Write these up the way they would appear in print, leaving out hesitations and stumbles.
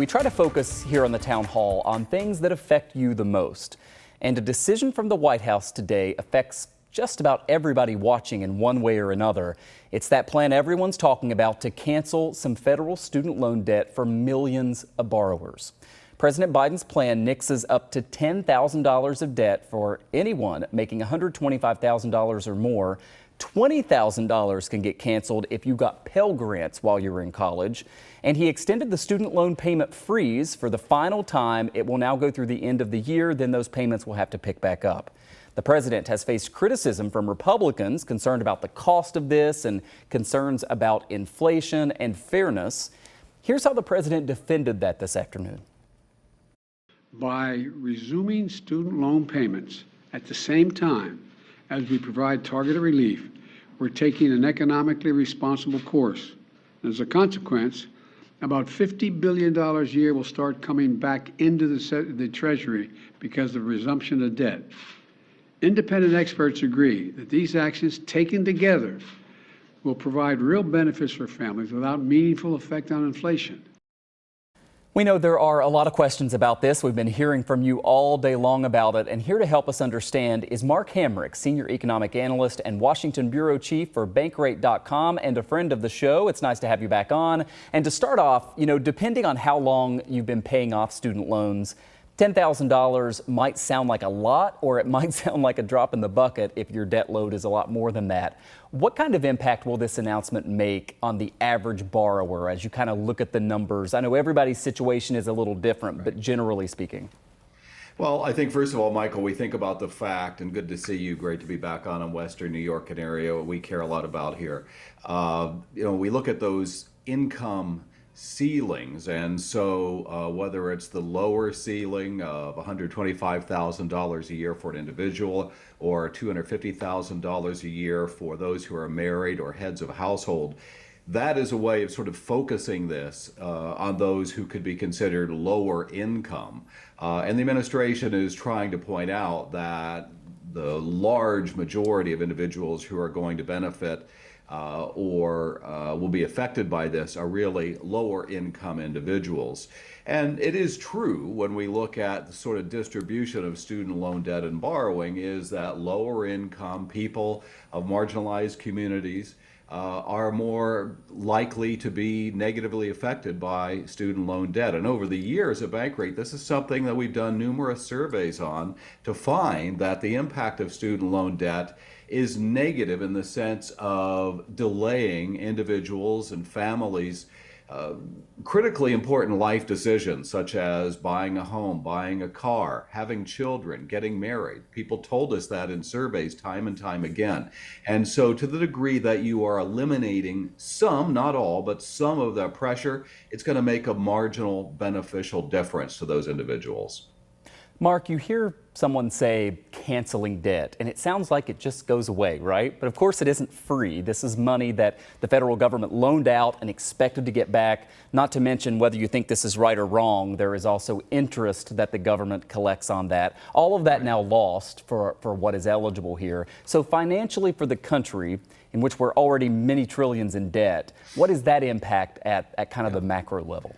We try to focus here on the town hall on things that affect you the most. And a decision from the White House today affects just about everybody watching in one way or another. It's that plan everyone's talking about to cancel some federal student loan debt for millions of borrowers. President Biden's plan nixes up to $10,000 of debt for anyone making $125,000 or more. $20,000 can get canceled if you got Pell Grants while you were in college. And he extended the student loan payment freeze for the final time. It will now go through the end of the year. Then those payments will have to pick back up. The president has faced criticism from Republicans concerned about the cost of this and concerns about inflation and fairness. Here's how the president defended that this afternoon. By resuming student loan payments at the same time as we provide targeted relief, we're taking an economically responsible course. As a consequence, about $50 billion a year will start coming back into the Treasury because of resumption of debt. Independent experts agree that these actions taken together will provide real benefits for families without meaningful effect on inflation. We know there are a lot of questions about this. We've been hearing from you all day long about it. And here to help us understand is Mark Hamrick, senior economic analyst and Washington bureau chief for Bankrate.com and a friend of the show. It's nice to have you back on. And to start off, depending on how long you've been paying off student loans, $10,000 might sound like a lot, or it might sound like a drop in the bucket if your debt load is a lot more than that. What kind of impact will this announcement make on the average borrower as you kind of look at the numbers? I know everybody's situation is a little different, but generally speaking. Well, I think first of all, Michael, we think about the fact, and good to see you, great to be back on in Western New York, an area we care a lot about here. We look at those income ceilings, and so whether it's the lower ceiling of $125,000 a year for an individual or $250,000 a year for those who are married or heads of household, that is a way of sort of focusing this on those who could be considered lower income. And the administration is trying to point out that the large majority of individuals who are going to benefit or will be affected by this are really lower income individuals. And it is true when we look at the sort of distribution of student loan debt and borrowing is that lower income people of marginalized communities are more likely to be negatively affected by student loan debt. And over the years at Bankrate, this is something that we've done numerous surveys on to find that the impact of student loan debt is negative in the sense of delaying individuals and families critically important life decisions such as buying a home, buying a car, having children, getting married. People told us that in surveys time and time again. And so to the degree that you are eliminating some, not all, but some of that pressure, it's going to make a marginal beneficial difference to those individuals. Mark, you hear someone say canceling debt, and it sounds like it just goes away, right? But of course it isn't free. This is money that the federal government loaned out and expected to get back. Not to mention whether you think this is right or wrong, there is also interest that the government collects on that. All of that now lost for what is eligible here. So financially for the country, in which we're already many trillions in debt, what is that impact at kind of the macro level?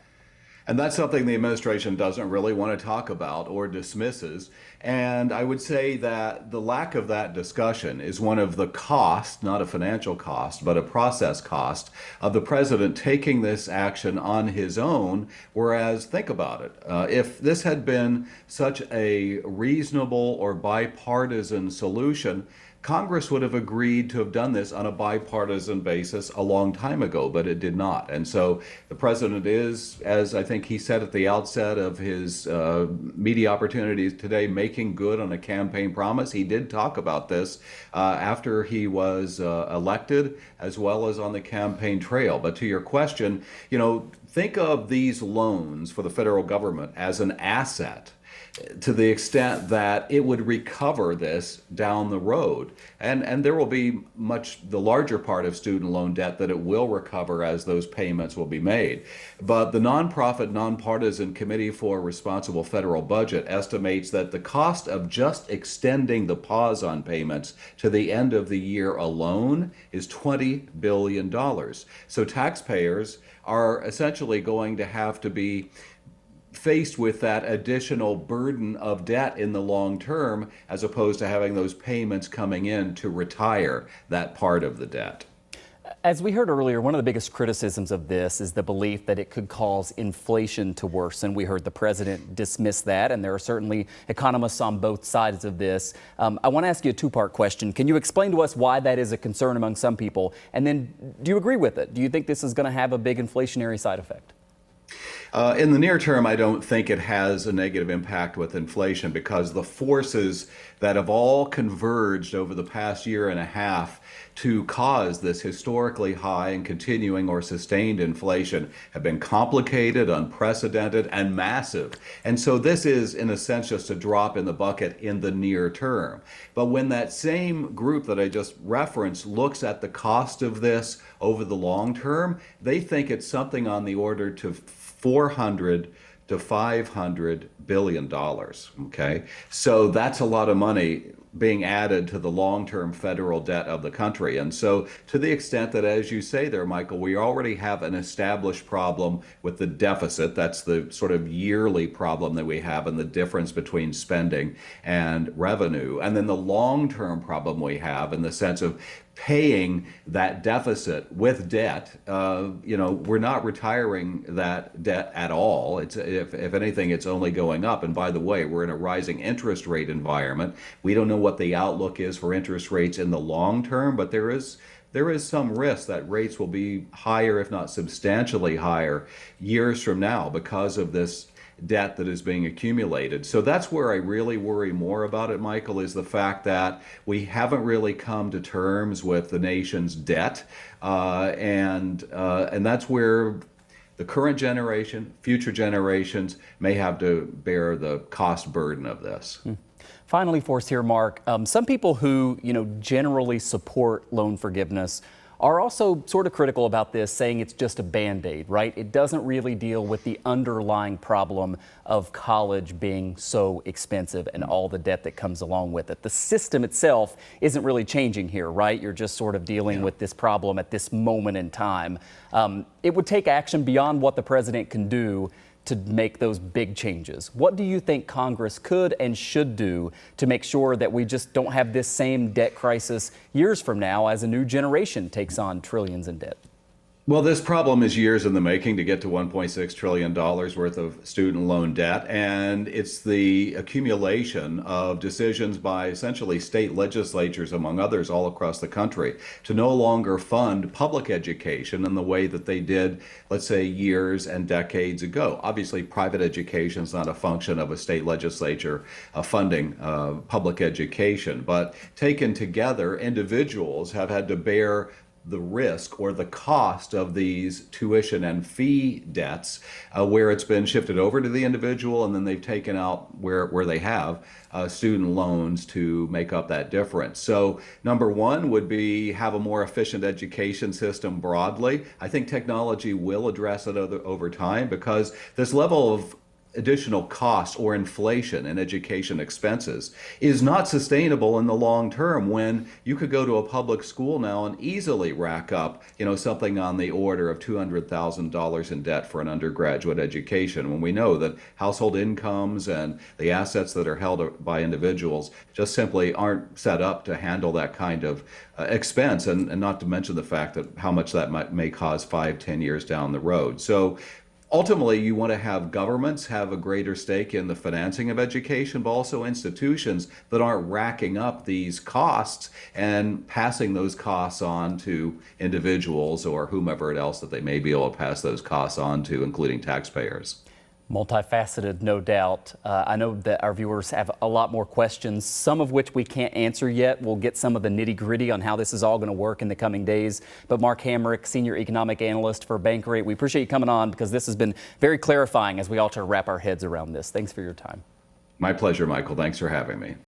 And that's something the administration doesn't really want to talk about or dismisses. And I would say that the lack of that discussion is one of the costs, not a financial cost, but a process cost of the president taking this action on his own. Whereas, think about it, if this had been such a reasonable or bipartisan solution, Congress would have agreed to have done this on a bipartisan basis a long time ago, but it did not. And so the president is, as I think he said at the outset of his media opportunities today, making good on a campaign promise. He did talk about this after he was elected, as well as on the campaign trail. But to your question, think of these loans for the federal government as an asset, to the extent that it would recover this down the road. And there will be the larger part of student loan debt that it will recover as those payments will be made. But the nonprofit, nonpartisan Committee for Responsible Federal Budget estimates that the cost of just extending the pause on payments to the end of the year alone is $20 billion. So taxpayers are essentially going to have to be faced with that additional burden of debt in the long term, as opposed to having those payments coming in to retire that part of the debt. As we heard earlier, one of the biggest criticisms of this is the belief that it could cause inflation to worsen. We heard the president dismiss that, and there are certainly economists on both sides of this. I want to ask you a two-part question. Can you explain to us why that is a concern among some people? And then, do you agree with it? Do you think this is going to have a big inflationary side effect? In the near term, I don't think it has a negative impact with inflation, because the forces that have all converged over the past year and a half to cause this historically high and continuing or sustained inflation have been complicated, unprecedented, and massive. And so this is, in a sense, just a drop in the bucket in the near term. But when that same group that I just referenced looks at the cost of this over the long term, they think it's something on the order to 400 to 500 billion dollars. Okay, so that's a lot of money being added to the long-term federal debt of the country. And so, to the extent that, as you say there, Michael, we already have an established problem with the deficit. That's the sort of yearly problem that we have, and the difference between spending and revenue. And then the long-term problem we have in the sense of paying that deficit with debt. We're not retiring that debt at all. It's, if anything, it's only going up. And by the way, we're in a rising interest rate environment. We don't know what the outlook is for interest rates in the long term, but there is some risk that rates will be higher, if not substantially higher, years from now because of this debt that is being accumulated. So that's where I really worry more about it, Michael, is the fact that we haven't really come to terms with the nation's debt, and that's where the current generation, future generations may have to bear the cost burden of this. Finally for us here, Mark, some people who generally support loan forgiveness are also sort of critical about this, saying it's just a Band-Aid, right? It doesn't really deal with the underlying problem of college being so expensive and all the debt that comes along with it. The system itself isn't really changing here, right? You're just sort of dealing with this problem at this moment in time. It would take action beyond what the president can do to make those big changes. What do you think Congress could and should do to make sure that we just don't have this same debt crisis years from now as a new generation takes on trillions in debt? Well, this problem is years in the making to get to $1.6 trillion worth of student loan debt, and it's the accumulation of decisions by essentially state legislatures, among others, all across the country, to no longer fund public education in the way that they did, let's say, years and decades ago. Obviously, private education is not a function of a state legislature funding public education, but taken together, individuals have had to bear the risk or the cost of these tuition and fee debts, where it's been shifted over to the individual, and then they've taken out where they have student loans to make up that difference. So number one would be have a more efficient education system broadly. I think technology will address it over time, because this level of additional cost or inflation in education expenses is not sustainable in the long term, when you could go to a public school now and easily rack up, something on the order of $200,000 in debt for an undergraduate education, when we know that household incomes and the assets that are held by individuals just simply aren't set up to handle that kind of expense, and not to mention the fact that how much that may cause 5-10 years down the road. So ultimately, you want to have governments have a greater stake in the financing of education, but also institutions that aren't racking up these costs and passing those costs on to individuals or whomever else that they may be able to pass those costs on to, including taxpayers. Multifaceted, no doubt. I know that our viewers have a lot more questions, some of which we can't answer yet. We'll get some of the nitty-gritty on how this is all going to work in the coming days. But Mark Hamrick, Senior Economic Analyst for Bankrate, we appreciate you coming on, because this has been very clarifying as we all try to wrap our heads around this. Thanks for your time. My pleasure, Michael. Thanks for having me.